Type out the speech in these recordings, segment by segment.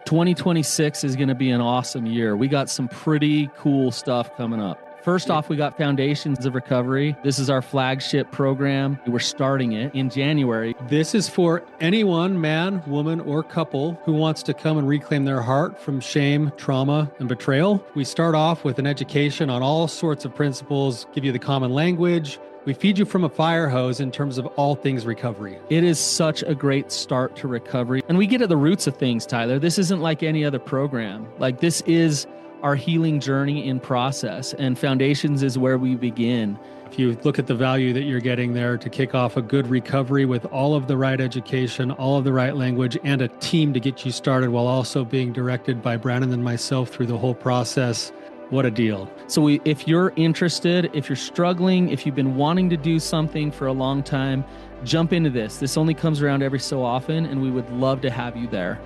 2026 is going to be an awesome year. We got some pretty cool stuff coming up. First off, we got Foundations of Recovery. This is our flagship program. We're starting it in January. This is for anyone, man, woman, or couple who wants to come and reclaim their heart from shame, trauma, and betrayal. We start off with an education on all sorts of principles, give you the common language. We feed you from a fire hose in terms of all things recovery. It is such a great start to recovery. And we get at the roots of things, Tyler. This isn't like any other program. Like, this is our healing journey in process, and Foundations is where we begin. If you look at the value that you're getting there to kick off a good recovery with all of the right education, all of the right language, and a team to get you started while also being directed by Brannon and myself through the whole process, what a deal. So if you're interested, if you're struggling, if you've been wanting to do something for a long time, jump into this. This only comes around every so often, and we would love to have you there.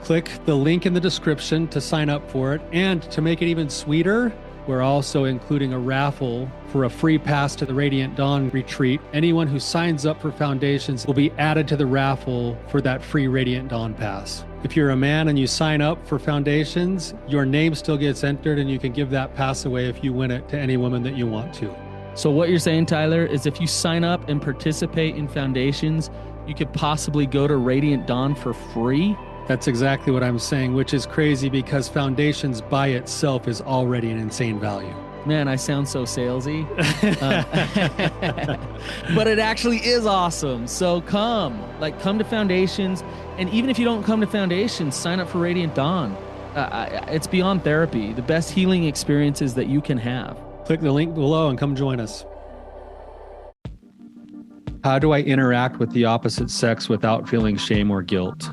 Click the link in the description to sign up for it. And to make it even sweeter, we're also including a raffle for a free pass to the Radiant Dawn retreat. Anyone who signs up for Foundations will be added to the raffle for that free Radiant Dawn pass. If you're a man and you sign up for Foundations, your name still gets entered, and you can give that pass away if you win it to any woman that you want to. So what you're saying, Tyler, is if you sign up and participate in Foundations, you could possibly go to Radiant Dawn for free? That's exactly what I'm saying, which is crazy because Foundations by itself is already an insane value. Man, I sound so salesy. But it actually is awesome. So come to Foundations. And even if you don't come to Foundations, sign up for Radiant Dawn. It's beyond therapy, the best healing experiences that you can have. Click the link below and come join us. How do I interact with the opposite sex without feeling shame or guilt?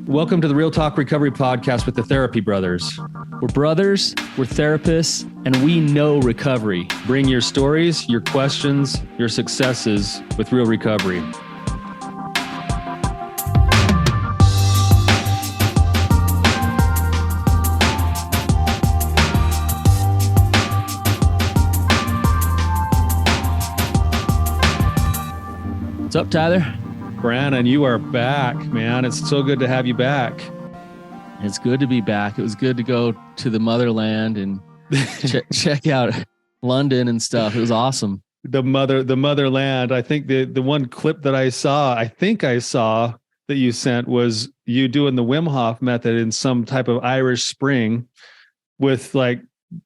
Welcome to the Real Talk Recovery Podcast with the Therapy Brothers. We're brothers, we're therapists, and we know recovery. Bring your stories, your questions, your successes with real recovery. What's up, Tyler? Brannon, you are back, man. It's so good to have you back. It's good to be back. It was good to go to the motherland and check out London and stuff. It was awesome. The motherland. I think the one clip that I saw that you sent was you doing the Wim Hof method in some type of Irish spring with like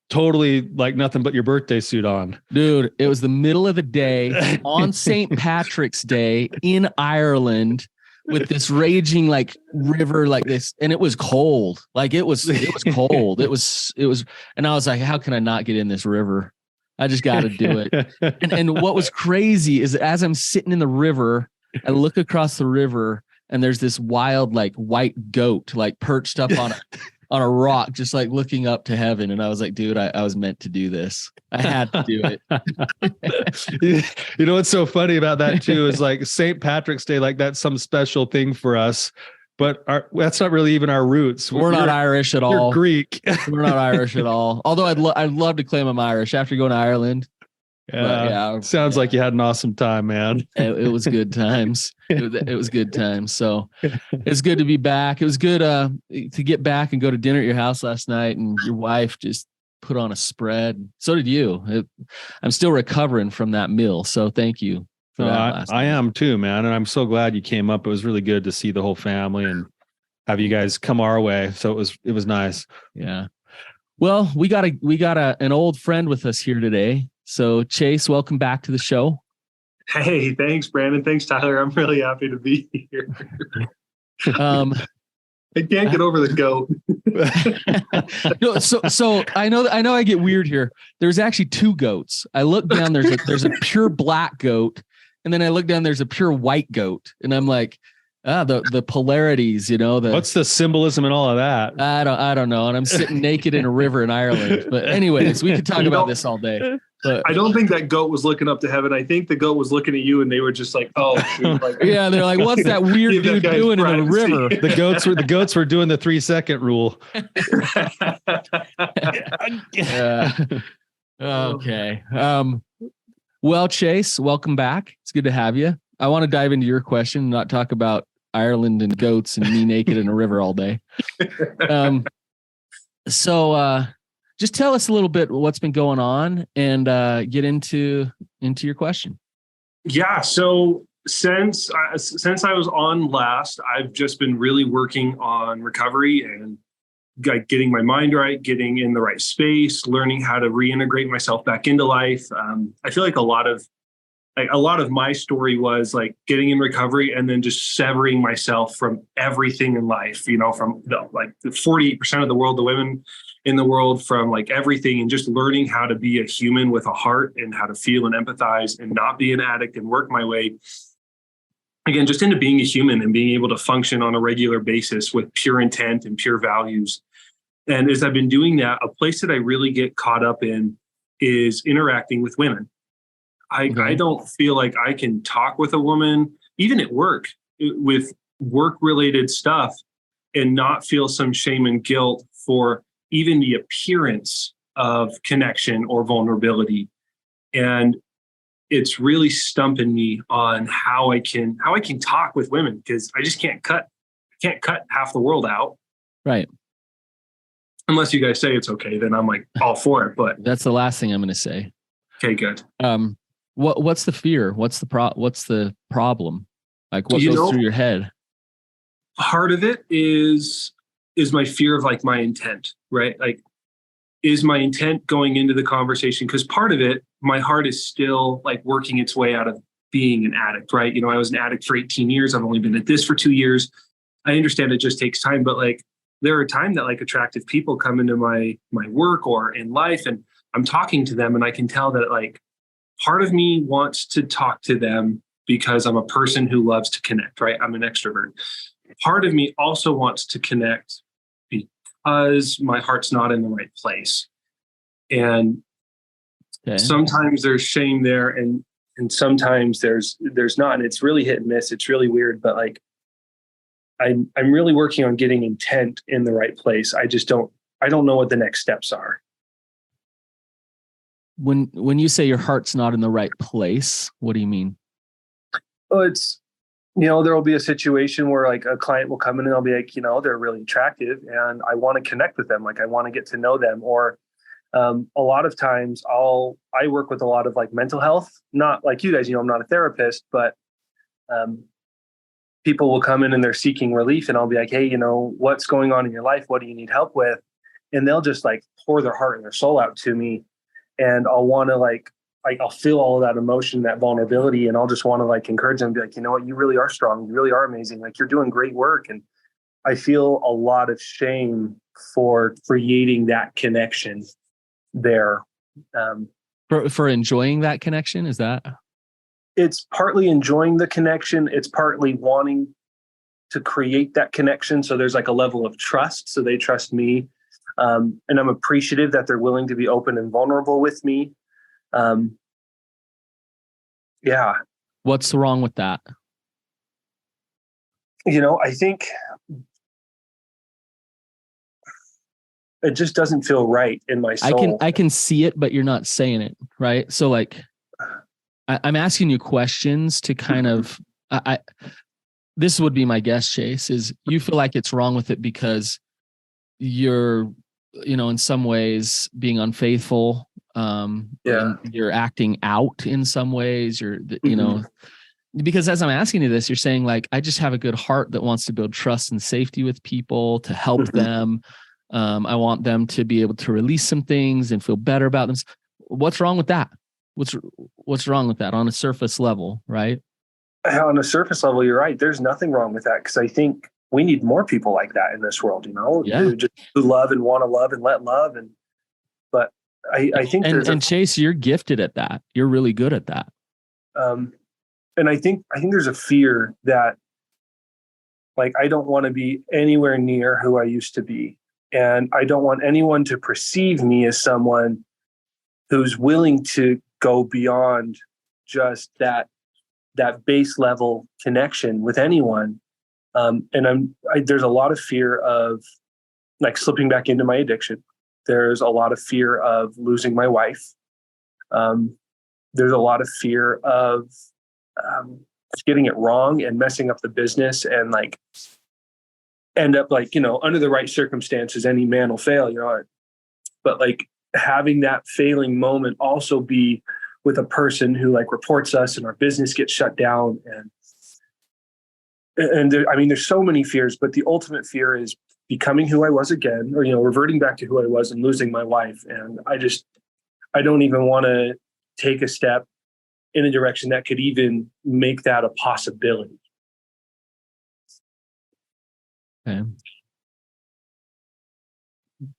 totally like nothing but your birthday suit on. Dude, it was the middle of the day on St. Patrick's Day in Ireland with this raging like river like this. And it was cold. Like it was cold. It was, and I was like, how can I not get in this river? I just got to do it. And what was crazy is that as I'm sitting in the river, I look across the river and there's this wild, like white goat, like perched up on a rock, just like looking up to heaven. And I was like, dude, I was meant to do this. I had to do it. You know what's so funny about that too is like St. Patrick's Day, like that's some special thing for us, but that's not really even our roots. We're not Irish at all. You're Greek. We're not Irish at all. Although I'd love to claim I'm Irish after going to Ireland. Yeah, sounds like you had an awesome time, man. It was good times. It was good times. So it's good to be back. It was good to get back and go to dinner at your house last night, and your wife just put on a spread. So did you. I'm still recovering from that meal. So thank you for that. I am too, man. And I'm so glad you came up. It was really good to see the whole family and have you guys come our way. So it was nice. Yeah. Well, we got an old friend with us here today. So Chase, welcome back to the show. Hey, thanks, Brandon. Thanks, Tyler. I'm really happy to be here. I can't get over the goat. No, so I know I get weird here. There's actually two goats. I look down, there's a pure black goat, and then I look down, there's a pure white goat, and I'm like, the polarities, what's the symbolism and all of that? I don't know. And I'm sitting naked in a river in Ireland. But anyways, we could talk about this all day. But I don't think that goat was looking up to heven. I think the goat was looking at you and they were just like, oh, shoot. Like, yeah, they're like, what's that weird dude doing in the river? The goats were doing the 3-second rule. Yeah. Okay. Well, Chase, welcome back. It's good to have you. I want to dive into your question and not talk about Ireland and goats and me naked in a river all day. So just tell us a little bit what's been going on and get into your question. Yeah. So since I was on last, I've just been really working on recovery and getting my mind right, getting in the right space, learning how to reintegrate myself back into life. I feel like a lot of my story was like getting in recovery and then just severing myself from everything in life, you know, from the 48% of the world, the women in the world, from like everything, and just learning how to be a human with a heart and how to feel and empathize and not be an addict and work my way again, just into being a human and being able to function on a regular basis with pure intent and pure values. And as I've been doing that, a place that I really get caught up in is interacting with women. I don't feel like I can talk with a woman, even at work, with work-related stuff, and not feel some shame and guilt for even the appearance of connection or vulnerability. And it's really stumping me on how I can talk with women, because I just can't cut half the world out. Right. Unless you guys say it's okay, then I'm like all for it. But that's the last thing I'm going to say. Okay, good. What's the fear? What's the problem? Like, what goes through your head? Part of it is my fear of like my intent, right? Like, is my intent going into the conversation? Because part of it, my heart is still like working its way out of being an addict, right? You know, I was an addict for 18 years. I've only been at this for 2 years. I understand it just takes time, but like there are times that like attractive people come into my work or in life, and I'm talking to them and I can tell that like part of me wants to talk to them because I'm a person who loves to connect, right? I'm an extrovert. Part of me also wants to connect because my heart's not in the right place. And sometimes there's shame there and sometimes there's not. And it's really hit and miss. It's really weird, but like I'm really working on getting intent in the right place. I don't know what the next steps are. When you say your heart's not in the right place, what do you mean? Well, it's, you know, there will be a situation where like a client will come in and I'll be like, you know, they're really attractive and I want to connect with them. Like I want to get to know them. Or a lot of times I work with a lot of like mental health, not like you guys, you know, I'm not a therapist, but people will come in and they're seeking relief and I'll be like, hey, you know, what's going on in your life? What do you need help with? And they'll just like pour their heart and their soul out to me. And I'll want to I'll feel all of that emotion, that vulnerability, and I'll just want to like encourage them and be like, you know what, you really are strong. You really are amazing. Like you're doing great work. And I feel a lot of shame for creating that connection there. For enjoying that connection, is that? It's partly enjoying the connection. It's partly wanting to create that connection. So there's like a level of trust. So they trust me. And I'm appreciative that they're willing to be open and vulnerable with me. Yeah. What's wrong with that? You know, I think it just doesn't feel right in my soul. I can see it, but you're not saying it, right? So like, I'm asking you questions to kind of, this would be my guess, Chase, is you feel like it's wrong with it because you're, you know, in some ways being unfaithful. You're acting out in some ways. You're, you know, because as I'm asking you this, you're saying like, I just have a good heart that wants to build trust and safety with people, to help them. I want them to be able to release some things and feel better about them. What's wrong with that? What's wrong with that on a surface level, right? On a surface level, you're right. There's nothing wrong with that, because I think we need more people like that in this world, you know, who love and want to love and let love. But I think Chase, you're gifted at that. You're really good at that. And I think there's a fear that like, I don't want to be anywhere near who I used to be. And I don't want anyone to perceive me as someone who's willing to go beyond just that base level connection with anyone. And there's a lot of fear of like slipping back into my addiction. There's a lot of fear of losing my wife. There's a lot of fear of getting it wrong and messing up the business and like end up like, under the right circumstances, any man will fail, but like having that failing moment also be with a person who like reports us and our business gets shut down. And there, I mean, there's so many fears, but the ultimate fear is becoming who I was again, or, reverting back to who I was and losing my wife. And I don't even want to take a step in a direction that could even make that a possibility. Okay.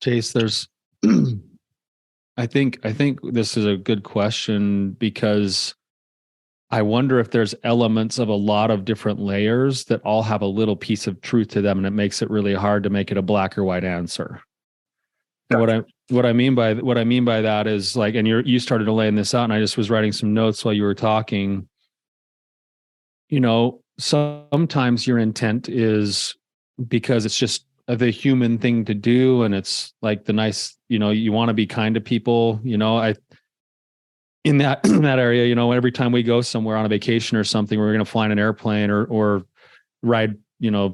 Chase, there's, I think this is a good question because I wonder if there's elements of a lot of different layers that all have a little piece of truth to them, and it makes it really hard to make it a black or white answer. Gotcha. What I mean by that is like, and you started laying this out, and I just was writing some notes while you were talking. Sometimes your intent is because it's just the human thing to do, and it's like the nice, you want to be kind to people. In that area, every time we go somewhere on a vacation or something, we're going to fly in an airplane or ride,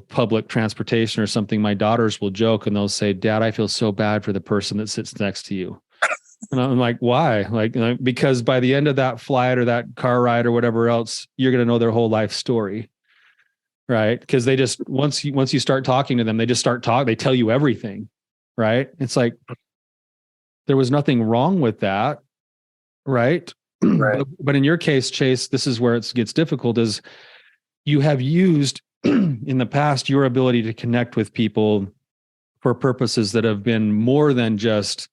public transportation or something. My daughters will joke and they'll say, "Dad, I feel so bad for the person that sits next to you." And I'm like, why? Like, because by the end of that flight or that car ride or whatever else, you're going to know their whole life story. Right. Because they just, once you start talking to them, they just start talking, they tell you everything. Right. It's like, there was nothing wrong with that. Right. Right. But in your case, Chase, this is where it gets difficult is you have used in the past your ability to connect with people for purposes that have been more than just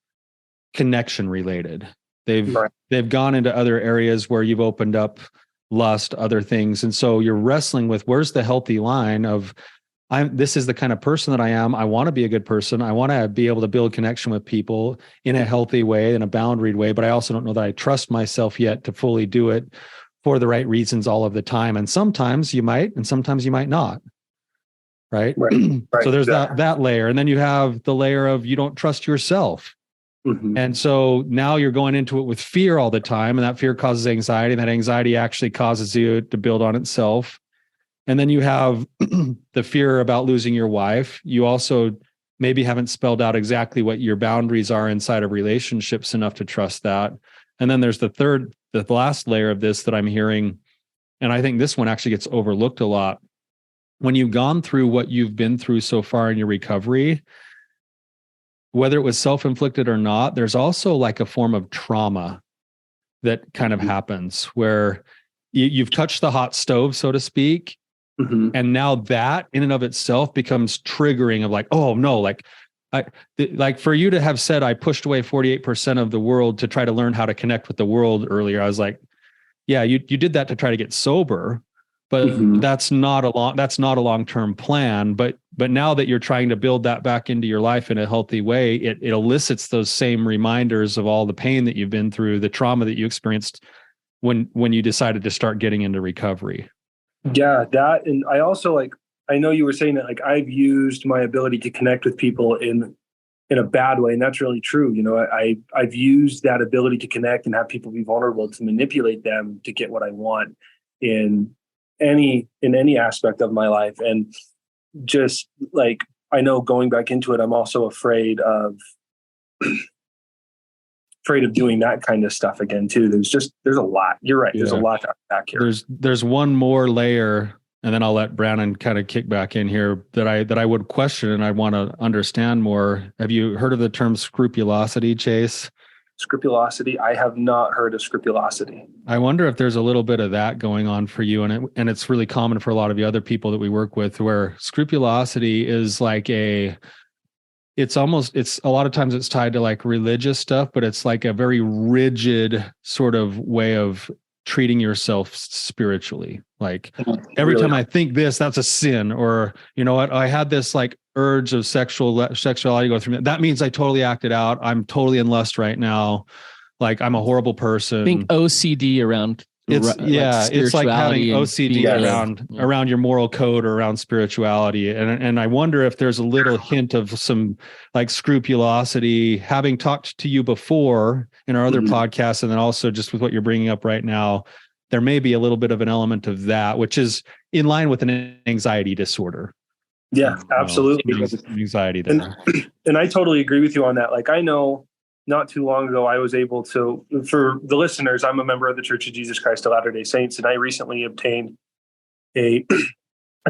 connection related. They've gone into other areas where you've opened up lust, other things. And so you're wrestling with where's the healthy line of this is the kind of person that I am. I want to be a good person. I want to be able to build connection with people in a healthy way, in a boundaried way, but I also don't know that I trust myself yet to fully do it for the right reasons all of the time. And sometimes you might, and sometimes you might not. Right. So there's that layer. And then you have the layer of you don't trust yourself. Mm-hmm. And so now you're going into it with fear all the time, and that fear causes anxiety, and that anxiety actually causes you to build on itself. And then you have the fear about losing your wife. You also maybe haven't spelled out exactly what your boundaries are inside of relationships enough to trust that. And then there's the last layer of this that I'm hearing, and I think this one actually gets overlooked a lot. When you've gone through what you've been through so far in your recovery, whether it was self-inflicted or not, there's also like a form of trauma that kind of happens where you've touched the hot stove, so to speak. Mm-hmm. And now that in and of itself becomes triggering of like, oh no, like for you to have said, I pushed away 48% of the world to try to learn how to connect with the world earlier. I was like, yeah, you did that to try to get sober, but mm-hmm. that's not a long-term plan. But now that you're trying to build that back into your life in a healthy way, it elicits those same reminders of all the pain that you've been through, the trauma that you experienced when you decided to start getting into recovery. Yeah, that. And I also I know you were saying that I've used my ability to connect with people in a bad way. And that's really true. I've used that ability to connect and have people be vulnerable to manipulate them to get what I want in any aspect of my life. And just I know going back into it, I'm also afraid of doing that kind of stuff again too. There's a lot. You're right. Yeah. There's a lot to unpack here. There's one more layer, and then I'll let Brannon kind of kick back in here that I would question and I want to understand more. Have you heard of the term scrupulosity, Chase? Scrupulosity? I have not heard of scrupulosity. I wonder if there's a little bit of that going on for you, and it's really common for a lot of the other people that we work with, where scrupulosity is it's a lot of times it's tied to like religious stuff, but it's like a very rigid sort of way of treating yourself spiritually. Like every time I think this, that's a sin, or you know what, I had this like urge of sexuality go through me. That means I totally acted out. I'm totally in lust right now. Like I'm a horrible person. Think OCD around. It's like having OCD around your moral code or around spirituality. And I wonder if there's a little hint of some like scrupulosity, having talked to you before in our other podcasts, and then also just with what you're bringing up right now, there may be a little bit of an element of that, which is in line with an anxiety disorder. Yeah, absolutely. Anxiety there. And I totally agree with you on that. Like, I know not too long ago, I was able to, for the listeners, I'm a member of the Church of Jesus Christ of Latter-day Saints, and I recently obtained a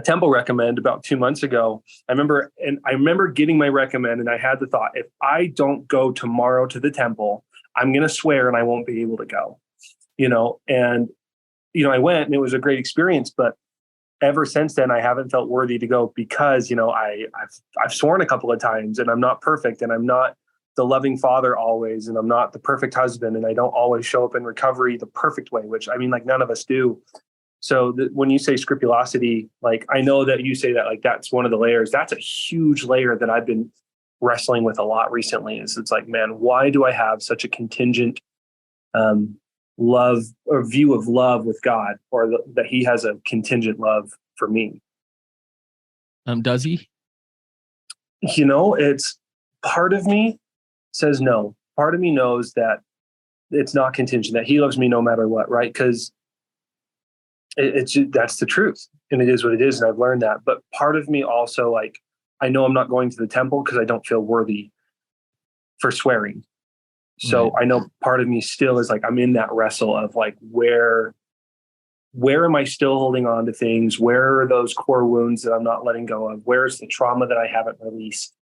temple recommend about 2 months ago. I remember getting my recommend, and I had the thought, if I don't go tomorrow to the temple, I'm going to swear and I won't be able to go, and, I went, and it was a great experience, but ever since then, I haven't felt worthy to go because, I've sworn a couple of times, and I'm not perfect, and I'm not the loving father always, and I'm not the perfect husband, and I don't always show up in recovery the perfect way, which none of us do. So when you say scrupulosity, like, I know that you say that, like, that's one of the layers. That's a huge layer that I've been wrestling with a lot recently. It's like, man, why do I have such a contingent love or view of love with God, or that he has a contingent love for me? Does he? It's part of me says no. Part of me knows that it's not contingent, that he loves me no matter what, right? Because that's the truth, and it is what it is, and I've learned that. But part of me also, like, I know I'm not going to the temple because I don't feel worthy for swearing. So right. I know part of me still is like, I'm in that wrestle of like, where am I still holding on to things? Where are those core wounds that I'm not letting go of? Where's the trauma that I haven't released?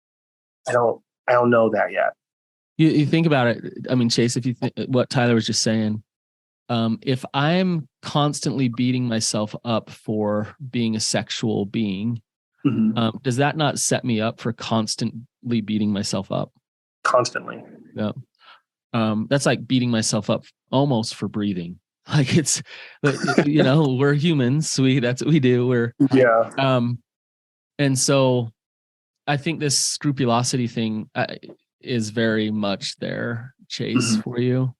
I don't know that yet. You think about it. I mean, Chase, if you think what Tyler was just saying, if I'm constantly beating myself up for being a sexual being, mm-hmm. Does that not set me up for constantly beating myself up? Constantly. Yeah. That's like beating myself up almost for breathing. Like, it's, we're humans. That's what we do. And so I think this scrupulosity thing is very much there, Chase, mm-hmm. for you.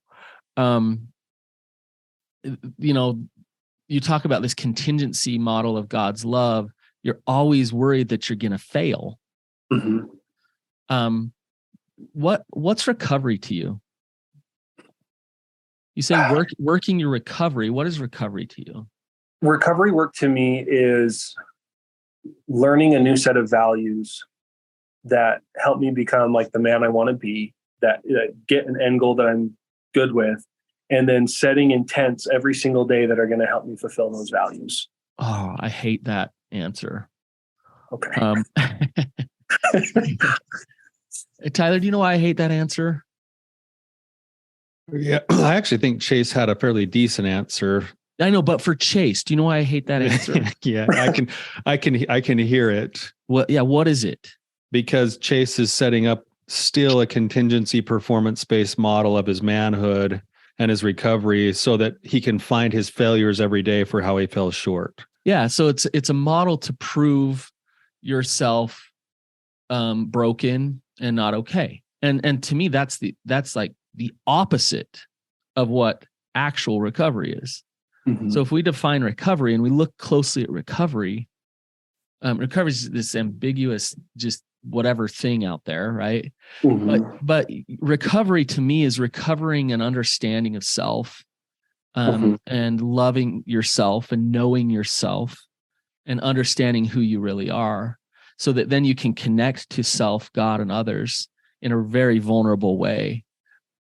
You talk about this contingency model of God's love. You're always worried that you're going to fail. Mm-hmm. What's recovery to you? You say working your recovery. What is recovery to you? Recovery work to me is learning a new set of values that help me become like the man I want to be, that get an end goal that I'm good with, and then setting intents every single day that are going to help me fulfill those values. Oh, I hate that answer. Okay. Tyler, do you know why I hate that answer? Yeah, I actually think Chase had a fairly decent answer. I know, but for Chase, do you know why I hate that answer? Yeah, I can hear it. What is it? Because Chase is setting up still a contingency performance-based model of his manhood and his recovery so that he can find his failures every day for how he fell short. Yeah, so it's a model to prove yourself broken and not okay. And to me, that's like the opposite of what actual recovery is. Mm-hmm. So if we define recovery and we look closely at recovery is this ambiguous, just whatever thing out there, right? Mm-hmm. But recovery to me is recovering an understanding of self, mm-hmm. and loving yourself and knowing yourself and understanding who you really are, so that then you can connect to self, God, and others in a very vulnerable way.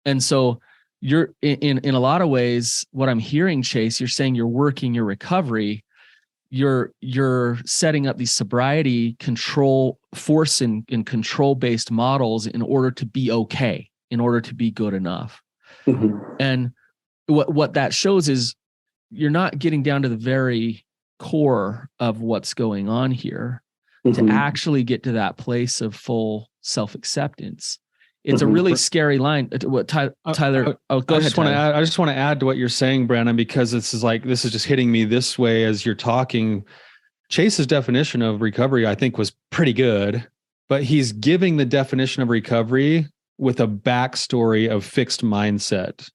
And so you're in a lot of ways, what I'm hearing, Chase, you're saying you're working your recovery. You're setting up these sobriety control, force and control-based models in order to be okay, in order to be good enough. Mm-hmm. And what that shows is you're not getting down to the very core of what's going on here, mm-hmm. to actually get to that place of full self-acceptance. It's mm-hmm. a really scary line. What Tyler? Go ahead. I just want to add to what you're saying, Brannon, because this is just hitting me this way as you're talking. Chase's definition of recovery, I think, was pretty good, but he's giving the definition of recovery with a backstory of fixed mindset.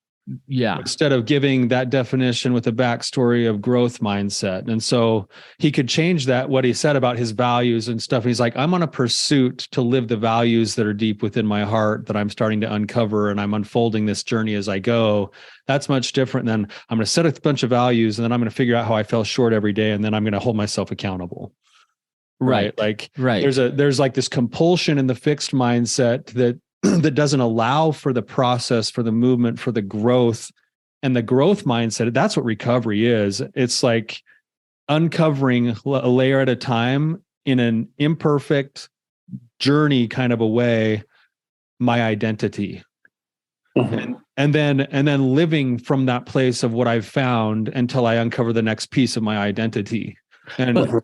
Yeah. Instead of giving that definition with a backstory of growth mindset. And so he could change that, what he said about his values and stuff. He's like, I'm on a pursuit to live the values that are deep within my heart that I'm starting to uncover, and I'm unfolding this journey as I go. That's much different than I'm going to set a bunch of values and then I'm going to figure out how I fell short every day. And then I'm going to hold myself accountable. Right. Like right. There's like this compulsion in the fixed mindset that doesn't allow for the process, for the movement, for the growth. And the growth mindset, that's what recovery is. It's like uncovering a layer at a time in an imperfect journey kind of a way, my identity. Mm-hmm. And then living from that place of what I've found until I uncover the next piece of my identity. And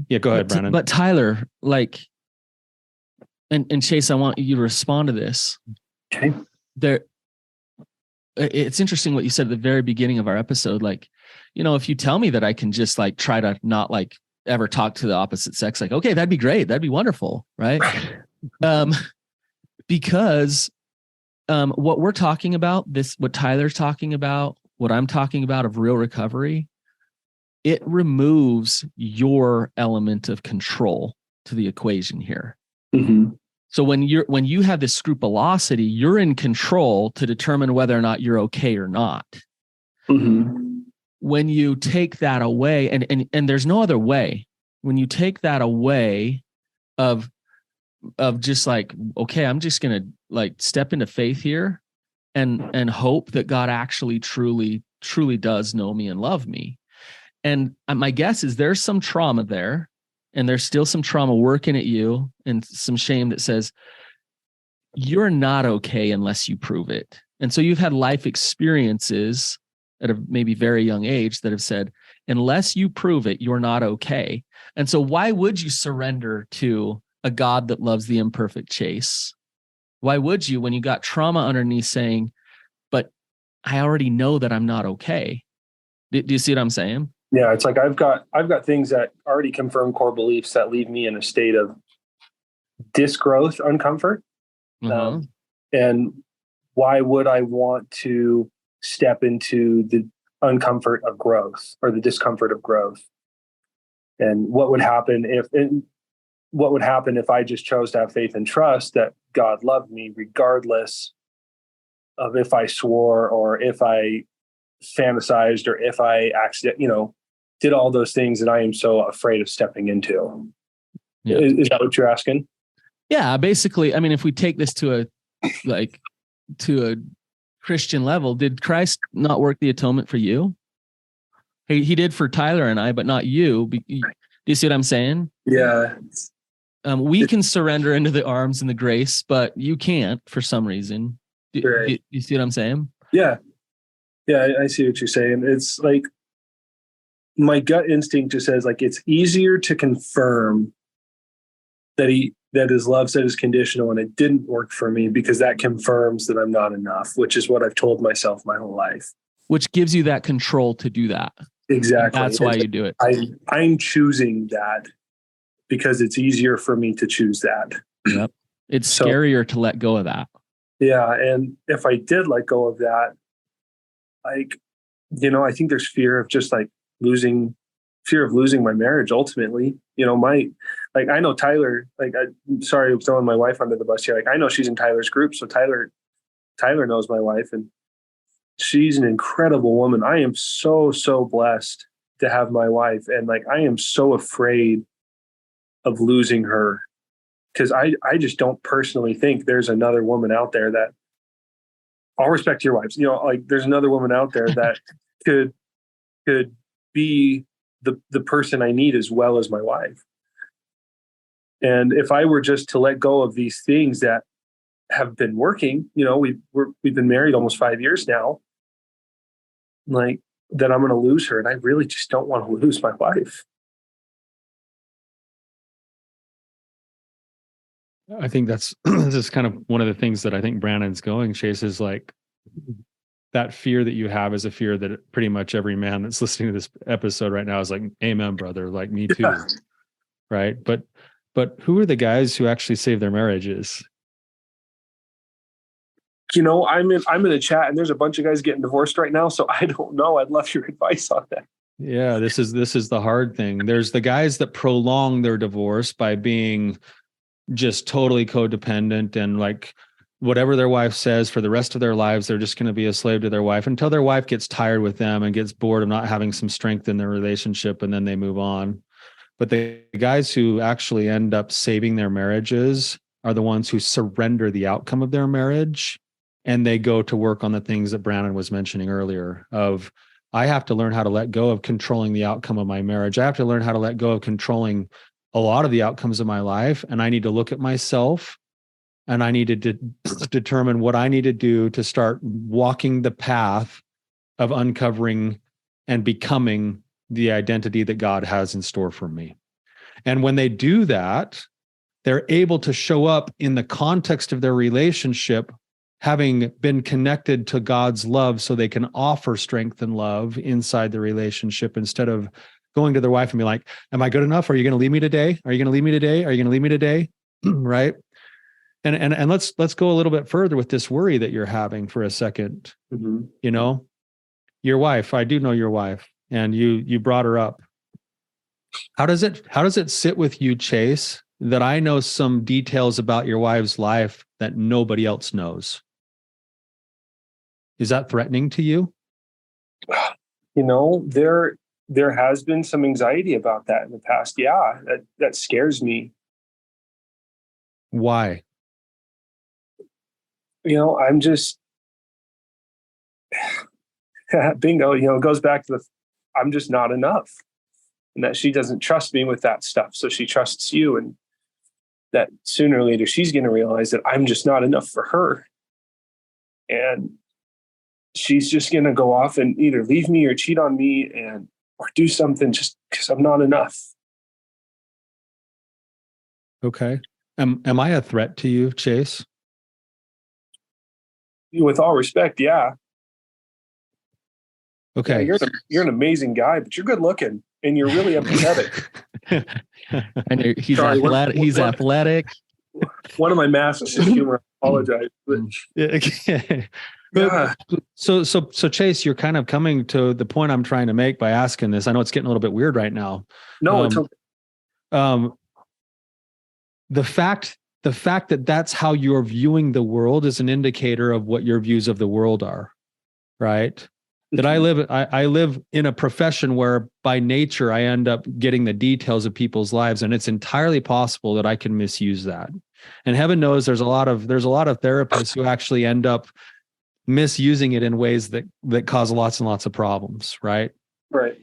yeah, go ahead, Brannon. But Tyler, like, and Chase, I want you to respond to this. Okay. It's interesting what you said at the very beginning of our episode. Like, if you tell me that I can just like try to not like ever talk to the opposite sex, like, okay, that'd be great. That'd be wonderful. Right. Because what we're talking about, what Tyler's talking about, what I'm talking about of real recovery, it removes your element of control to the equation here. Mm-hmm. So when you have this scrupulosity, you're in control to determine whether or not you're okay or not. Mm-hmm. When you take that away, and there's no other way. When you take that away of just like, okay, I'm just gonna like step into faith here and hope that God actually truly does know me and love me. And my guess is there's some trauma there. And there's still some trauma working at you and some shame that says you're not okay unless you prove it. And so you've had life experiences at a maybe very young age that have said, unless you prove it, you're not okay. And so why would you surrender to a God that loves the imperfect Chase? Why would you, when you got trauma underneath saying, but I already know that I'm not okay? Do you see what I'm saying? Yeah, it's like I've got things that already confirm core beliefs that leave me in a state of disgrowth, uncomfort. Uh-huh. And why would I want to step into the uncomfort of growth or the discomfort of growth? And what would happen if I just chose to have faith and trust that God loved me regardless of if I swore or if I fantasized or if I did all those things that I am so afraid of stepping into. Yeah. Is that what you're asking? Yeah, basically. I mean, if we take this to a Christian level, did Christ not work the atonement for you? He did for Tyler and I, but not you. Do you see what I'm saying? Yeah. We can surrender into the arms and the grace, but you can't for some reason. Do you see what I'm saying? Yeah. Yeah, I see what you're saying. It's like my gut instinct just says like it's easier to confirm that his love set is conditional and it didn't work for me because that confirms that I'm not enough, which is what I've told myself my whole life. Which gives you that control to do that. Exactly. That's why you do it. I'm choosing that because it's easier for me to choose that. Yep. It's scarier to let go of that. Yeah. And if I did let go of that, I think there's fear of losing my marriage ultimately. I know Tyler, I'm sorry, I'm throwing my wife under the bus here. Like, I know she's in Tyler's group. So Tyler knows my wife and she's an incredible woman. I am so, so blessed to have my wife. And I am so afraid of losing her because I just don't personally think there's another woman out there that, I'll respect your wives, there's another woman out there that could be the person I need as well as my wife. And if I were just to let go of these things that have been working, we've been married almost 5 years now, that I'm going to lose her. And I really just don't want to lose my wife. I think this is kind of one of the things that I think Brannon's going, Chase, is like that fear that you have is a fear that pretty much every man that's listening to this episode right now is like, amen, brother. Like me too. Yeah. Right. But who are the guys who actually save their marriages? I'm in a chat and there's a bunch of guys getting divorced right now. So I don't know. I'd love your advice on that. Yeah, this is the hard thing. There's the guys that prolong their divorce by being just totally codependent, and like whatever their wife says for the rest of their lives, they're just going to be a slave to their wife until their wife gets tired with them and gets bored of not having some strength in their relationship, and then they move on. But the guys who actually end up saving their marriages are the ones who surrender the outcome of their marriage, and they go to work on the things that Brannon was mentioning earlier of, I have to learn how to let go of controlling the outcome of my marriage. I have to learn how to let go of controlling a lot of the outcomes of my life. And I need to look at myself, and I need to determine what I need to do to start walking the path of uncovering and becoming the identity that God has in store for me. And when they do that, they're able to show up in the context of their relationship, having been connected to God's love, so they can offer strength and love inside the relationship, instead of going to their wife and be like, am I good enough? Are you going to leave me today? Are you going to leave me today? Are you going to leave me today? Right. And let's go a little bit further with this worry that you're having for a second. Mm-hmm. Your wife, I do know your wife, and you brought her up. How does it sit with you, Chase, that I know some details about your wife's life that nobody else knows? Is that threatening to you? There has been some anxiety about that in the past. Yeah, that scares me. Why? I'm just bingo. It goes back to I'm just not enough, and that she doesn't trust me with that stuff. So she trusts you, and that sooner or later she's going to realize that I'm just not enough for her, and she's just going to go off and either leave me or cheat on me or do something just because I'm not enough. Okay. Am I a threat to you, Chase? With all respect, yeah. Okay. Yeah, you're an amazing guy, but you're good looking and you're really empathetic. And he's athletic. He's athletic. One of my masks is humor. I apologize. But, Okay. yeah. So Chase, you're kind of coming to the point I'm trying to make by asking this. I know it's getting a little bit weird right now. No, it's okay. The fact that that's how you're viewing the world is an indicator of what your views of the world are, right? That I live in a profession where by nature I end up getting the details of people's lives, and it's entirely possible that I can misuse that. And heaven knows there's a lot of therapists who actually end up misusing it in ways that cause lots and lots of problems, right? Right.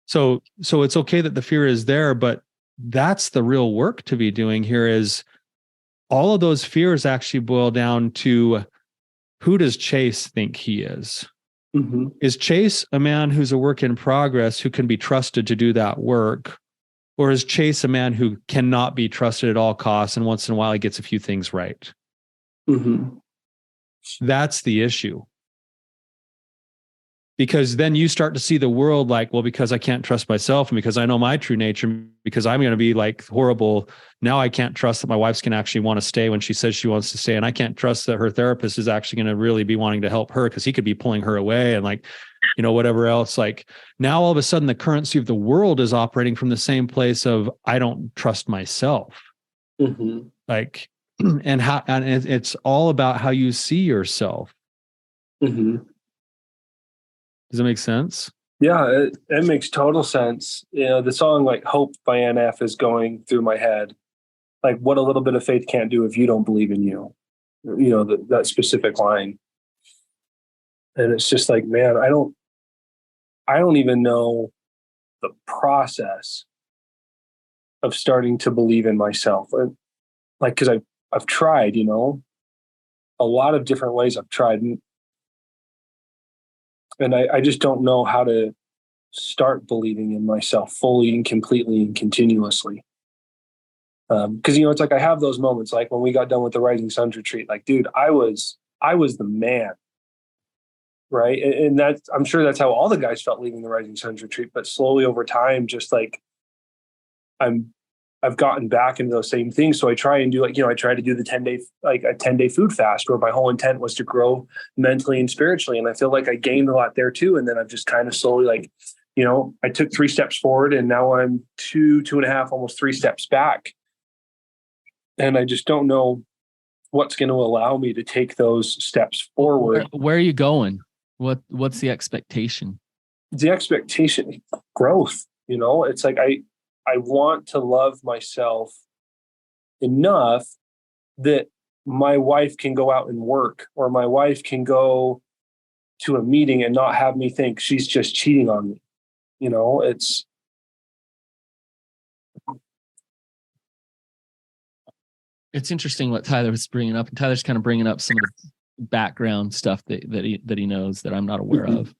So it's okay that the fear is there, but that's the real work to be doing here. Is all of those fears actually boil down to, who does Chase think he is? Mm-hmm. Is Chase a man who's a work in progress who can be trusted to do that work? Or is Chase a man who cannot be trusted at all costs, and once in a while he gets a few things right? Mm-hmm. That's the issue. Because then you start to see the world like, well, because I can't trust myself, and because I know my true nature, because I'm going to be like horrible. Now I can't trust that my wife's going to actually want to stay when she says she wants to stay. And I can't trust that her therapist is actually going to really be wanting to help her, because he could be pulling her away and like, whatever else. Like now all of a sudden the currency of the world is operating from the same place of, I don't trust myself. Mm-hmm. Like, and it's all about how you see yourself. Mm-hmm. Does that make sense? Yeah, it makes total sense. The song like Hope by NF is going through my head. Like, what a little bit of faith can't do if you don't believe in you. That specific line. And it's just like, man, I don't even know the process of starting to believe in myself. Like, because I've tried, a lot of different ways I've tried. And I just don't know how to start believing in myself fully and completely and continuously. Because, it's like I have those moments, like when we got done with the Rising Suns retreat, like, dude, I was the man. Right. And I'm sure that's how all the guys felt leaving the Rising Suns retreat. But slowly over time, just like I'm I've gotten back into those same things. So I try and do I try to do the 10-day, like a 10-day food fast where my whole intent was to grow mentally and spiritually. And I feel like I gained a lot there too. And then I've just kind of slowly I took 3 steps forward and now I'm 2.5, almost 3 steps back. And I just don't know what's going to allow me to take those steps forward. Where are you going? What's the expectation? The expectation, growth, it's like, I want to love myself enough that my wife can go out and work, or my wife can go to a meeting and not have me think she's just cheating on me. It's interesting what Tyler was bringing up, and Tyler's kind of bringing up some of the background stuff that he knows that I'm not aware of.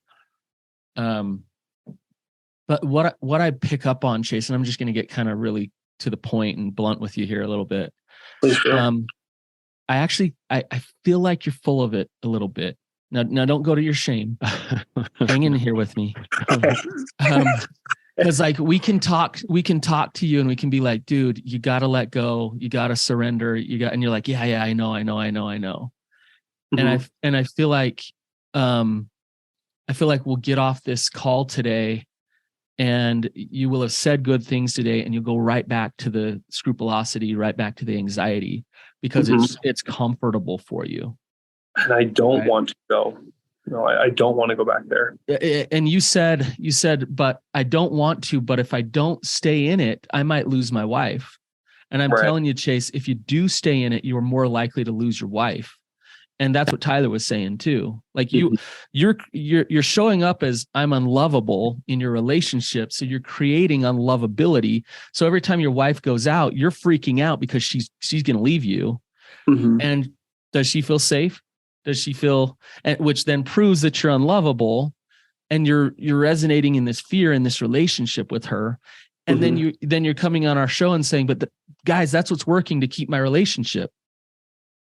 But what I pick up on, Chase, and I'm just going to get kind of really to the point and blunt with you here a little bit. I feel like you're full of it a little bit. Now don't go to your shame. Hang in here with me. Because like we can talk to you and we can be like, dude, you got to let go. You got to surrender. And you're like, yeah, I know. Mm-hmm. And I feel like we'll get off this call today and you will have said good things today and you'll go right back to the scrupulosity, right back to the anxiety, because it's comfortable for you. And I don't want to go. No, I don't want to go back there. And you said, but I don't want to, but if I don't stay in it, I might lose my wife. And I'm telling you, Chase, if you do stay in it, you are more likely to lose your wife. And that's what Tyler was saying too. Like you're showing up as I'm unlovable in your relationship. So you're creating unlovability. So every time your wife goes out, you're freaking out because she's going to leave you. Mm-hmm. And does she feel safe? Does she feel, which then proves that you're unlovable and you're resonating in this fear in this relationship with her. And then you're coming on our show and saying, but guys, that's what's working to keep my relationship.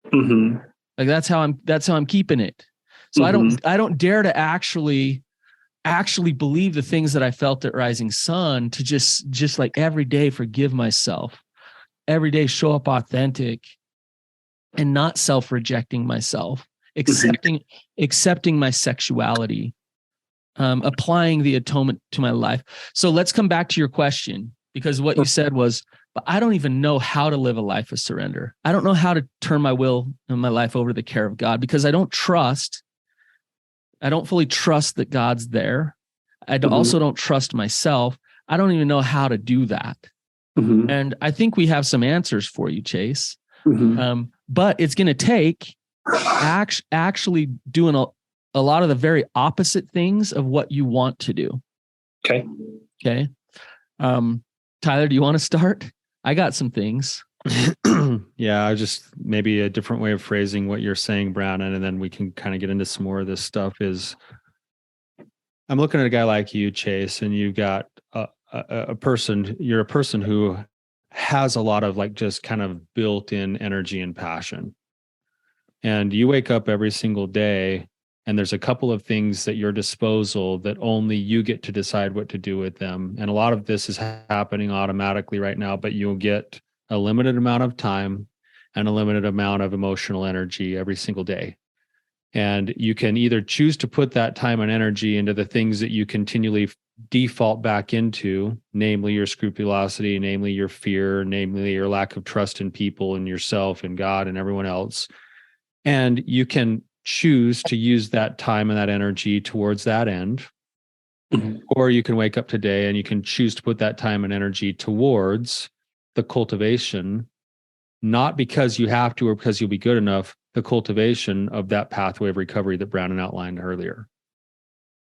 Mm-hmm. Like that's how I'm keeping it. So I don't dare to actually believe the things that I felt at Rising Sun, to just like every day forgive myself, every day show up authentic and not self-rejecting myself, accepting my sexuality, applying the atonement to my life. So let's come back to your question, because what you said was, but I don't even know how to live a life of surrender. I don't know how to turn my will and my life over to the care of God, because I don't fully trust that God's there. I also don't trust myself. I don't even know how to do that. Mm-hmm. And I think we have some answers for you, Chase. Mm-hmm. But it's going to take actually doing a lot of the very opposite things of what you want to do. Okay. Tyler, do you want to start? I got some things. Yeah, I just maybe a different way of phrasing what you're saying, Brannon, and then we can kind of get into some more of this stuff. Is I'm looking at a guy like you, Chase, and you got a person. You're a person who has a lot of like just kind of built-in energy and passion, and you wake up every single day. And there's a couple of things at your disposal that only you get to decide what to do with them. And a lot of this is happening automatically right now, but you'll get a limited amount of time and a limited amount of emotional energy every single day. And you can either choose to put that time and energy into the things that you continually default back into, namely your scrupulosity, namely your fear, namely your lack of trust in people and yourself and God and everyone else. And you can choose to use that time and that energy towards that end. Mm-hmm. Or you can wake up today and you can choose to put that time and energy towards the cultivation, not because you have to or because you'll be good enough, the cultivation of that pathway of recovery that Brannon outlined earlier.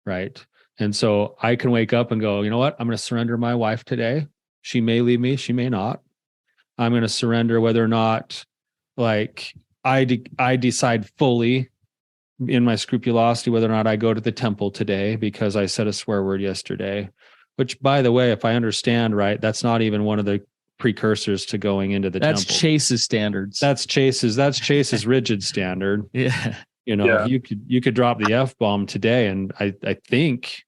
Right. And so I can wake up and go, you know what? I'm going to surrender my wife today. She may leave me. She may not. I'm going to surrender whether or not like I decide fully in my scrupulosity whether or not I go to the temple today because I said a swear word yesterday, which, by the way, if I understand right, that's not even one of the precursors to going into the temple. That's Chase's standards. That's Chase's rigid standard. Yeah. You could drop the F-bomb today, and I think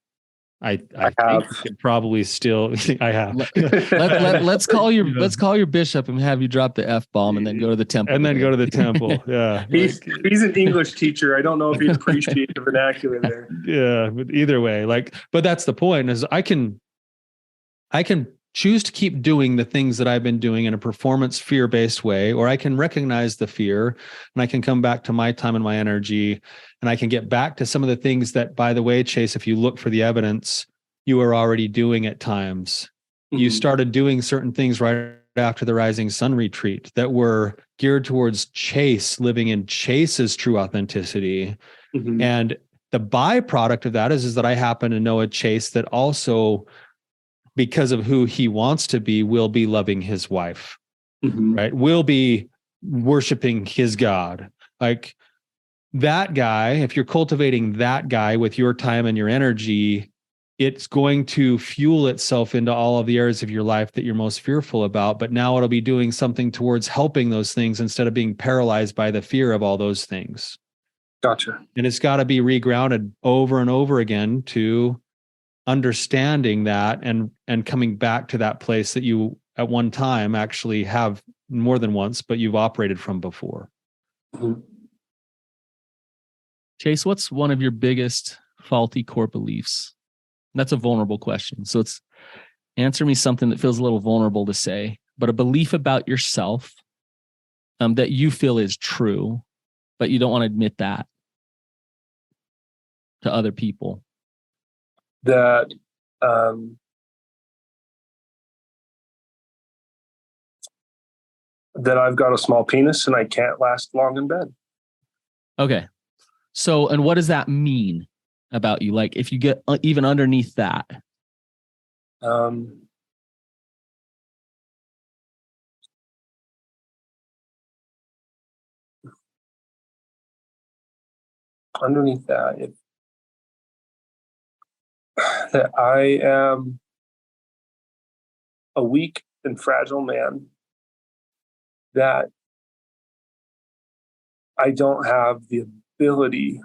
I have. think you could probably still. I have. Let's call your bishop and have you drop the F-bomb and then go to the temple. And then go to the temple. Yeah. He's an English teacher. I don't know if he'd appreciate the vernacular there. Yeah, but either way, but that's the point, is I can choose to keep doing the things that I've been doing in a performance fear-based way, or I can recognize the fear and I can come back to my time and my energy, and I can get back to some of the things that, by the way, Chase, if you look for the evidence, you were already doing at times. Mm-hmm. You started doing certain things right after the Rising Sun retreat that were geared towards Chase, living in Chase's true authenticity. Mm-hmm. And the byproduct of that is that I happen to know a Chase that also, because of who he wants to be, will be loving his wife, mm-hmm. right? Will be worshiping his God. Like that guy, if you're cultivating that guy with your time and your energy, it's going to fuel itself into all of the areas of your life that you're most fearful about. But now it'll be doing something towards helping those things instead of being paralyzed by the fear of all those things. Gotcha. And it's got to be regrounded over and over again to understanding that and coming back to that place that you at one time actually have, more than once, but you've operated from before. Mm-hmm. Chase, what's one of your biggest faulty core beliefs? That's a vulnerable question. So it's answer me something that feels a little vulnerable to say, but a belief about yourself that you feel is true, but you don't want to admit that to other people. That that I've got a small penis and I can't last long in bed. Okay. So, and what does that mean about you? Like if you get even underneath that. Underneath that, that I am a weak and fragile man, that I don't have the ability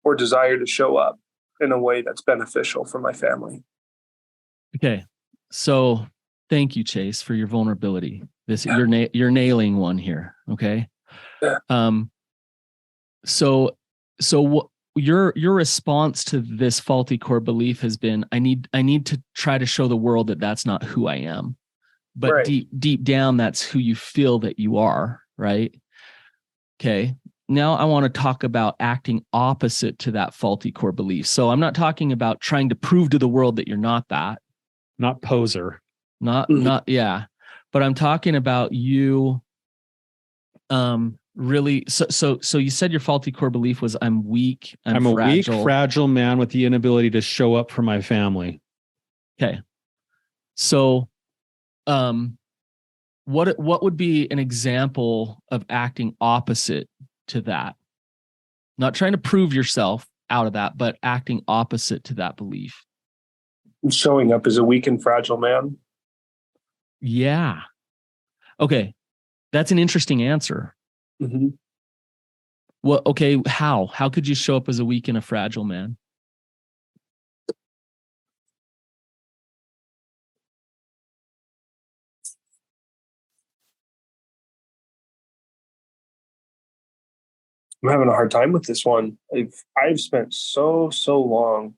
or desire to show up in a way that's beneficial for my family. Okay. So thank you, Chase, for your vulnerability. You're nailing one here. Okay. Yeah. So your response to this faulty core belief has been, I need to try to show the world that that's not who I am, but right. deep down, that's who you feel that you are. Right. Okay. Now I want to talk about acting opposite to that faulty core belief. So I'm not talking about trying to prove to the world that you're not that. Not poser. Not, yeah. But I'm talking about you, really. So you said your faulty core belief was I'm weak. I'm fragile. A weak, fragile man with the inability to show up for my family. Okay. So, what would be an example of acting opposite to that? Not trying to prove yourself out of that, but acting opposite to that belief. Showing up as a weak and fragile man. Yeah. Okay. That's an interesting answer. Mm-hmm. Well, okay. How could you show up as a weak and a fragile man? I'm having a hard time with this one. I've spent so long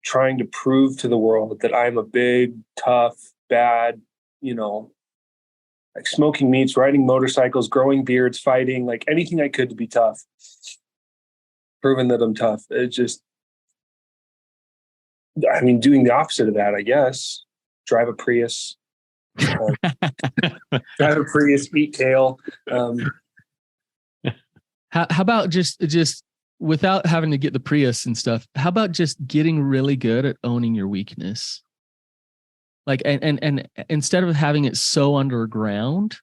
trying to prove to the world that I'm a big, tough, bad, like smoking meats, riding motorcycles, growing beards, fighting, like anything I could to be tough. Proving that I'm tough. It's just, doing the opposite of that, I guess. Drive a Prius. Eat kale. How about just without having to get the Prius and stuff? How about just getting really good at owning your weakness? Like, and instead of having it so underground,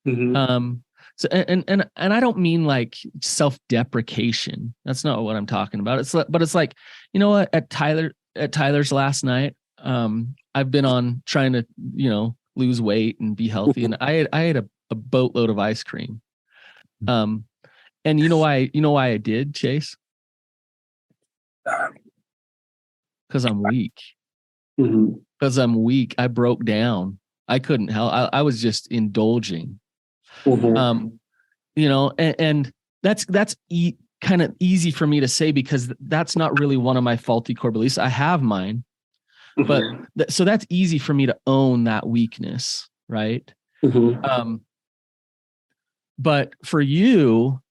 mm-hmm. So and I don't mean like self-deprecation. That's not what I'm talking about. But it's like, you know what? At Tyler's last night, I've been on trying to lose weight and be healthy, and I had a boatload of ice cream. And you know why I did, Chase? Because I'm weak. Mm-hmm. Because I'm weak. I broke down. I couldn't help. I was just indulging. Mm-hmm. And that's kind of easy for me to say because that's not really one of my faulty core beliefs. I have mine, but so that's easy for me to own that weakness, right? Mm-hmm. But for you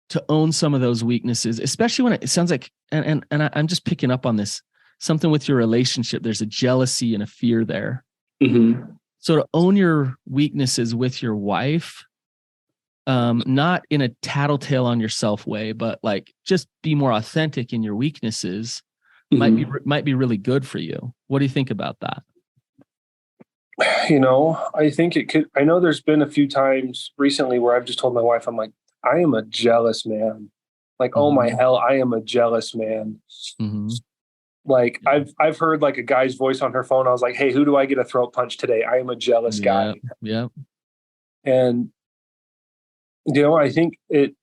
to own some of those weaknesses, especially when it sounds like, and I'm just picking up on this, something with your relationship, there's a jealousy and a fear there. Mm-hmm. So to own your weaknesses with your wife, not in a tattletale on yourself way, but like just be more authentic in your weaknesses might be really good for you. What do you think about that? I think it could. I know there's been a few times recently where I've just told my wife, I'm like, I am a jealous man. Like, oh my hell, I am a jealous man. Mm-hmm. Like I've heard like a guy's voice on her phone. I was like, hey, who do I get a throat punch today? I am a jealous guy. Yeah. And I think it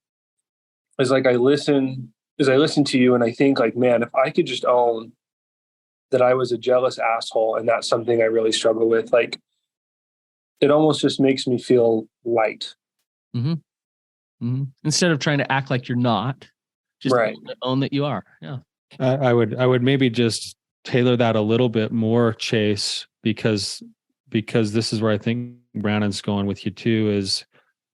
is like I listen to you and I think like, man, if I could just own that I was a jealous asshole and that's something I really struggle with, like it almost just makes me feel light. Mm-hmm. Mm-hmm. Instead of trying to act like you're not, just right. own that you are. Yeah. I would maybe just tailor that a little bit more, Chase, because this is where I think Brannon's going with you too, is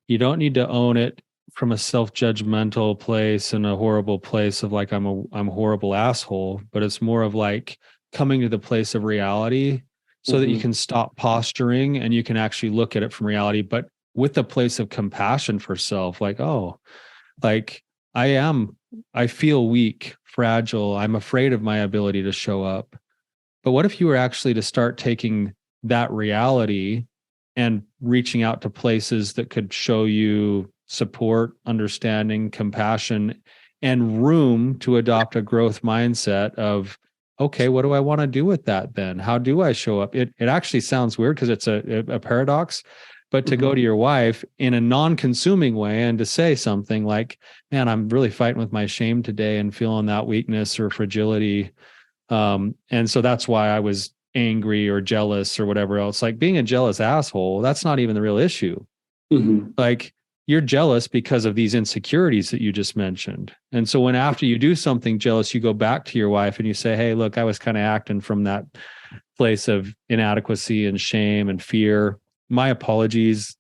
you don't need to own it from a self-judgmental place and a horrible place of like, I'm a horrible asshole, but it's more of like coming to the place of reality so that you can stop posturing and you can actually look at it from reality, but with a place of compassion for self, like, oh, like I feel weak, fragile. I'm afraid of my ability to show up. But what if you were actually to start taking that reality and reaching out to places that could show you support, understanding, compassion, and room to adopt a growth mindset of, okay, what do I want to do with that then? How do I show up? It actually sounds weird because it's a paradox, but to go to your wife in a non-consuming way and to say something like, man, I'm really fighting with my shame today and feeling that weakness or fragility. And so that's why I was angry or jealous or whatever else. Like being a jealous asshole, that's not even the real issue. Like you're jealous because of these insecurities that you just mentioned. And so when after you do something jealous, you go back to your wife and you say, hey, look, I was kind of acting from that place of inadequacy and shame and fear. My apologies.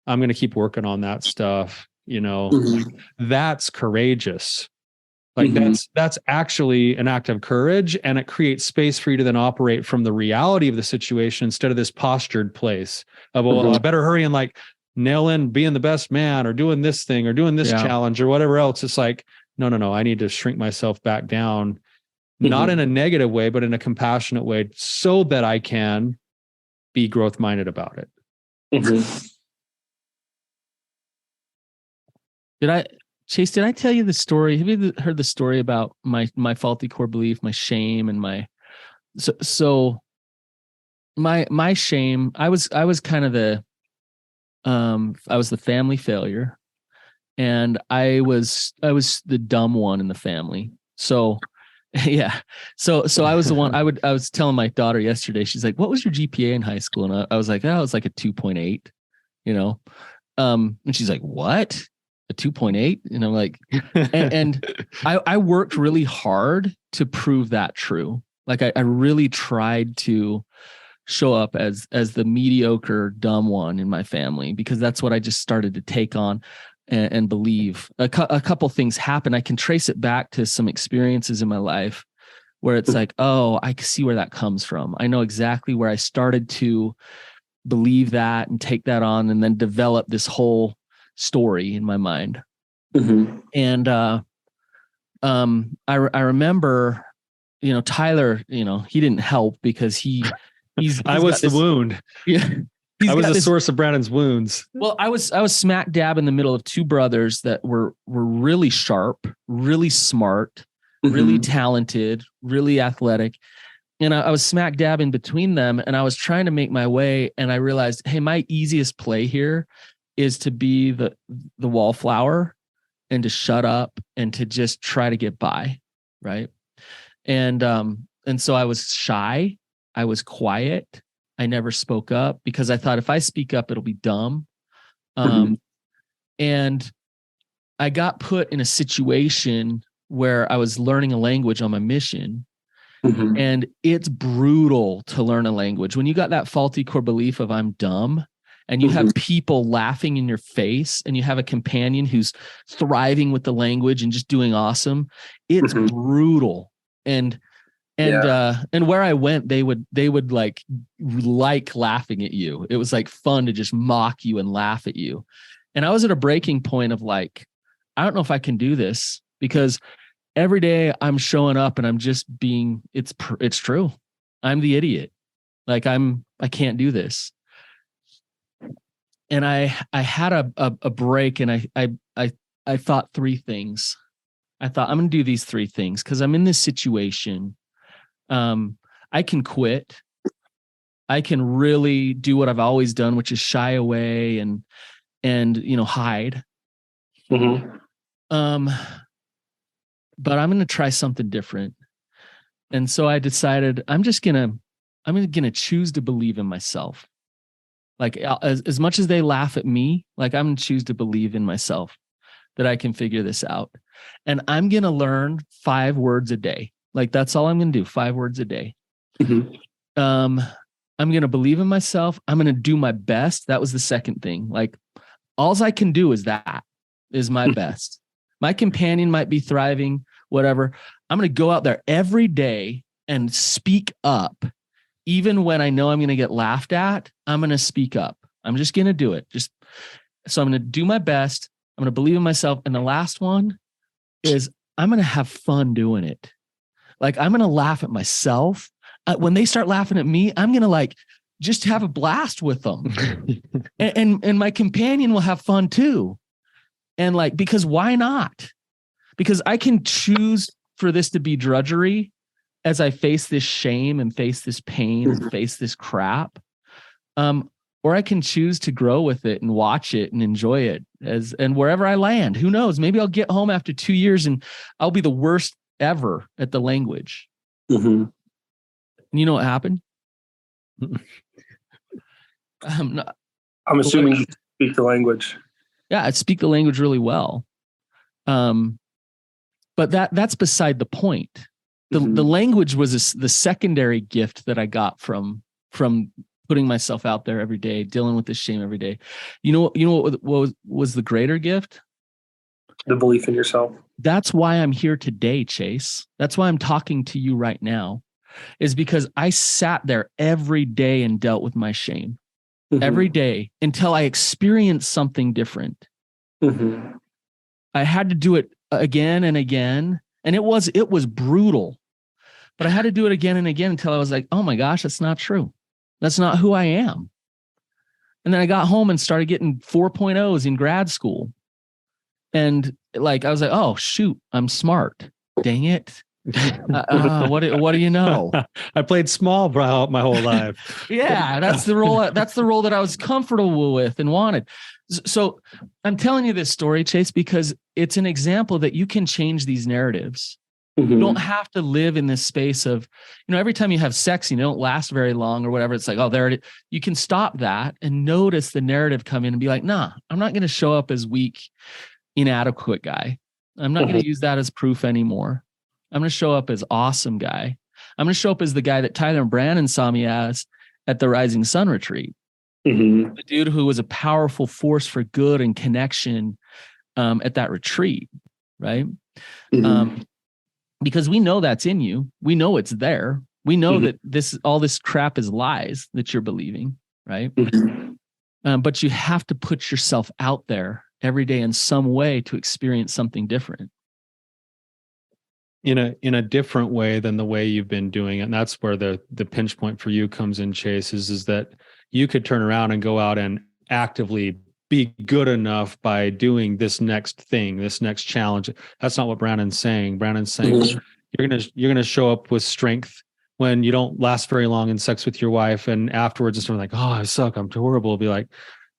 I'm going to keep working on that stuff. That's courageous. Like that's actually an act of courage, and it creates space for you to then operate from the reality of the situation instead of this postured place of, well, I better hurry and like nail in being the best man or doing this thing or doing this challenge or whatever else. It's like, no, I need to shrink myself back down, not in a negative way, but in a compassionate way so that I can be growth minded about it. Chase, did I tell you the story? Have you heard the story about my faulty core belief, my shame, and my my shame? I was kind of the I was the family failure, and I was the dumb one in the family. So yeah, so I was the one. I was telling my daughter yesterday. She's like, "What was your GPA in high school?" And I was like, "Oh, it's like a 2.8." And she's like, "What? A 2.8?" And I'm like, and I worked really hard to prove that true. Like I really tried to show up as the mediocre dumb one in my family, because that's what I just started to take on and believe. A couple things happened. I can trace it back to some experiences in my life where it's like, oh, I can see where that comes from. I know exactly where I started to believe that and take that on, and then develop this whole story in my mind. And I remember, Tyler, he didn't help because he's I was the wound. Yeah. I was the source of Brannon's wounds. Well, I was smack dab in the middle of two brothers that were really sharp, really smart, really talented, really athletic. And I was smack dab in between them, and I was trying to make my way. And I realized, hey, my easiest play here is to be the wallflower and to shut up and to just try to get by. Right. And And so I was shy. I was quiet. I never spoke up because I thought if I speak up, it'll be dumb. And I got put in a situation where I was learning a language on my mission. And it's brutal to learn a language. When you got that faulty core belief of I'm dumb, and you have people laughing in your face, and you have a companion who's thriving with the language and just doing awesome, it's brutal. And where I went, they would like laughing at you. It was like fun to just mock you and laugh at you. And I was at a breaking point of like, I don't know if I can do this, because every day I'm showing up and I'm just being, it's true. I'm the idiot. Like I can't do this. And I had a break, and I thought three things. I thought, I'm going to do these three things because I'm in this situation. I can quit. I can really do what I've always done, which is shy away and hide. But I'm going to try something different. And so I decided I'm going to choose to believe in myself. Like as much as they laugh at me, like I'm going to choose to believe in myself that I can figure this out. And I'm going to learn 5 words a day. Like that's all I'm going to do, 5 words a day. I'm going to believe in myself. I'm going to do my best. That was the second thing. Like all I can do is my best. My companion might be thriving, whatever. I'm going to go out there every day and speak up. Even when I know I'm going to get laughed at, I'm going to speak up. I'm just going to do it. So I'm going to do my best. I'm going to believe in myself. And the last one is I'm going to have fun doing it. Like I'm going to laugh at myself. When they start laughing at me, I'm going to like just have a blast with them. and my companion will have fun too. And like, because why not? Because I can choose for this to be drudgery as I face this shame and face this pain and face this crap. Or I can choose to grow with it and watch it and enjoy it and wherever I land, who knows? Maybe I'll get home after 2 years and I'll be the worst ever at the language. And you know what happened? I'm assuming you speak the language. Yeah, I speak the language really well. But that's beside the point. The language was the secondary gift that I got from putting myself out there every day, dealing with this shame every day. You know what was the greater gift? The belief in yourself. That's why I'm here today, Chase. That's why I'm talking to you right now, is because I sat there every day and dealt with my shame every day until I experienced something different. I had to do it again and again. And it was brutal, but I had to do it again and again until I was like, oh my gosh, that's not true. That's not who I am. And then I got home and started getting 4.0s in grad school. And like, I was like, oh shoot, I'm smart. Dang it. What do you know? I played small bro my whole life. Yeah, that's the role. That's the role that I was comfortable with and wanted. So I'm telling you this story, Chase, because it's an example that you can change these narratives. You don't have to live in this space of, every time you have sex, you don't last very long or whatever. It's like, oh, there it is. You can stop that and notice the narrative come in and be like, nah, I'm not going to show up as weak, inadequate guy. I'm not going to use that as proof anymore. I'm going to show up as awesome guy. I'm going to show up as the guy that Tyler and Brannon saw me as at the Rising Sun retreat. The dude who was a powerful force for good and connection at that retreat, right? Because we know that's in you. We know it's there. We know that all this crap is lies that you're believing, right? But you have to put yourself out there every day in some way to experience something different. In a different way than the way you've been doing it. And that's where the pinch point for you comes in, Chase, is that you could turn around and go out and actively be good enough by doing this next thing, this next challenge. That's not what Brannon's saying. Brannon's saying you're gonna show up with strength when you don't last very long in sex with your wife, and afterwards it's sort of like, oh, I suck, I'm horrible. Be like,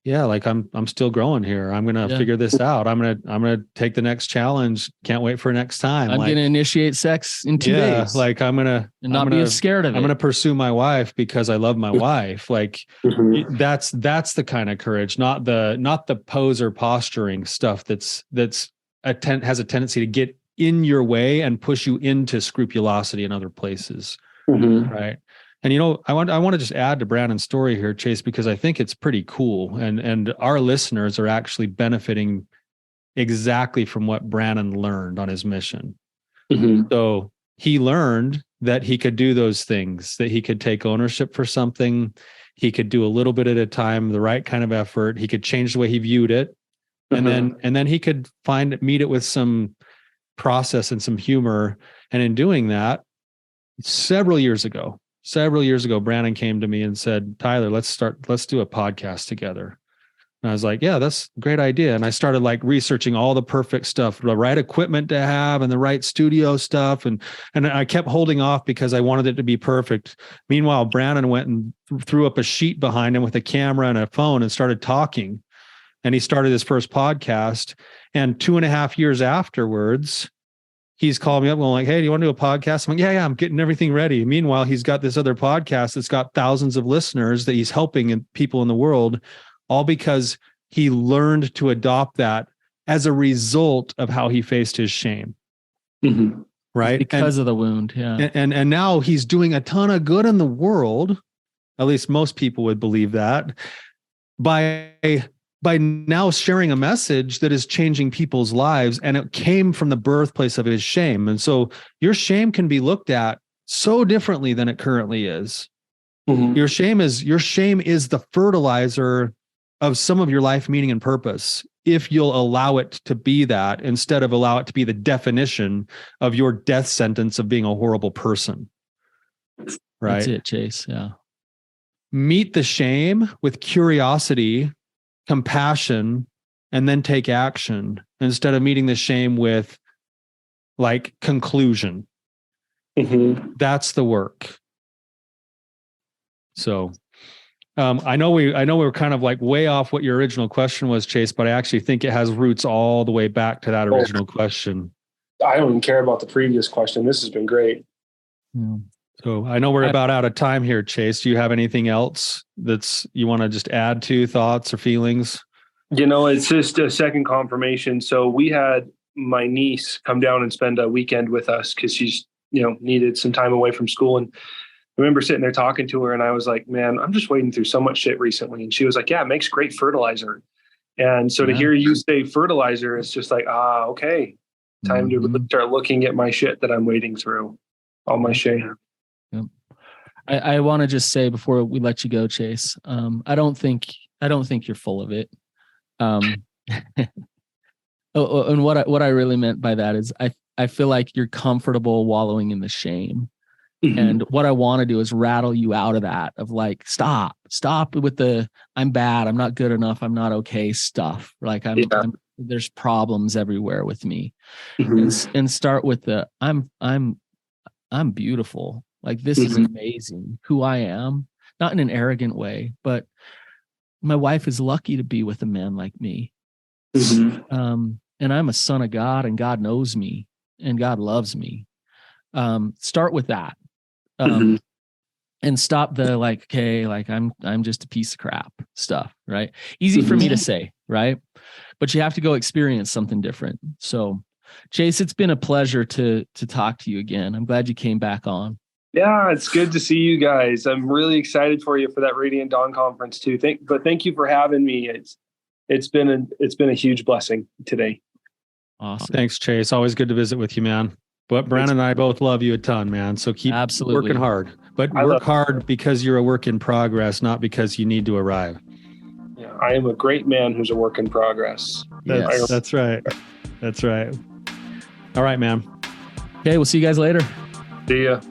yeah, like I'm still growing here. I'm going to figure this out. I'm going to take the next challenge. Can't wait for next time. I'm going to initiate sex in 2 days. Like I'm not being scared of it. I'm going to pursue my wife because I love my wife. Like that's the kind of courage, not the poser posturing stuff that's has a tendency to get in your way and push you into scrupulosity in other places. Right. And, I want to just add to Brannon's story here, Chase, because I think it's pretty cool. And our listeners are actually benefiting exactly from what Brannon learned on his mission. So he learned that he could do those things, that he could take ownership for something. He could do a little bit at a time, the right kind of effort. He could change the way he viewed it. And then he could meet it with some process and some humor. And in doing that, several years ago, Brannon came to me and said, Tyler, let's do a podcast together. And I was like, yeah, that's a great idea. And I started like researching all the perfect stuff, the right equipment to have and the right studio stuff. And I kept holding off because I wanted it to be perfect. Meanwhile, Brannon went and threw up a sheet behind him with a camera and a phone and started talking. And he started his first podcast. And 2.5 years afterwards, he's called me up and like, hey, do you want to do a podcast? I'm like, yeah, I'm getting everything ready. Meanwhile, he's got this other podcast that's got thousands of listeners that he's helping people in the world, all because he learned to adopt that as a result of how he faced his shame. Right? Because of the wound. Yeah. And now he's doing a ton of good in the world. At least most people would believe that by now sharing a message that is changing people's lives. And it came from the birthplace of his shame. And so your shame can be looked at so differently than it currently is. Your shame is the fertilizer of some of your life meaning and purpose, if you'll allow it to be that, instead of allow it to be the definition of your death sentence of being a horrible person. Right? That's it, Chase. Yeah. Meet the shame with curiosity, compassion, and then take action, instead of meeting the shame with like conclusion. That's the work. So I know we're kind of like way off what your original question was, Chase, but I actually think it has roots all the way back to that original question. I don't even care about the previous question. This has been great. So I know we're about out of time here, Chase. Do you have anything else that's you want to just add to, thoughts or feelings? It's just a second confirmation. So we had my niece come down and spend a weekend with us because she's, needed some time away from school. And I remember sitting there talking to her and I was like, man, I'm just wading through so much shit recently. And she was like, yeah, it makes great fertilizer. And so to hear you say fertilizer, it's just like, okay, time to really start looking at my shit that I'm wading through, all my shame. Yep. I want to just say before we let you go, Chase, I don't think you're full of it. And what I really meant by that is I feel like you're comfortable wallowing in the shame. And what I want to do is rattle you out of that, of like, stop with the, I'm bad, I'm not good enough, I'm not okay stuff. Like there's problems everywhere with me. And start with the, I'm beautiful. Like, this is amazing who I am, not in an arrogant way, but my wife is lucky to be with a man like me. And I'm a son of God, and God knows me and God loves me. Start with that. And stop the like, okay, like I'm just a piece of crap stuff, right? Easy for me to say, right? But you have to go experience something different. So Chase, it's been a pleasure to talk to you again. I'm glad you came back on. Yeah, it's good to see you guys. I'm really excited for you for that Radiant Dawn conference too. Thank you for having me. It's been a huge blessing today. Awesome. Thanks, Chase. Always good to visit with you, man. But Brannon and I both love you a ton, man. So keep working hard. But work hard because you're a work in progress, not because you need to arrive. Yeah, I am a great man who's a work in progress. Yes. That's right. That's right. All right, man. Okay, we'll see you guys later. See ya.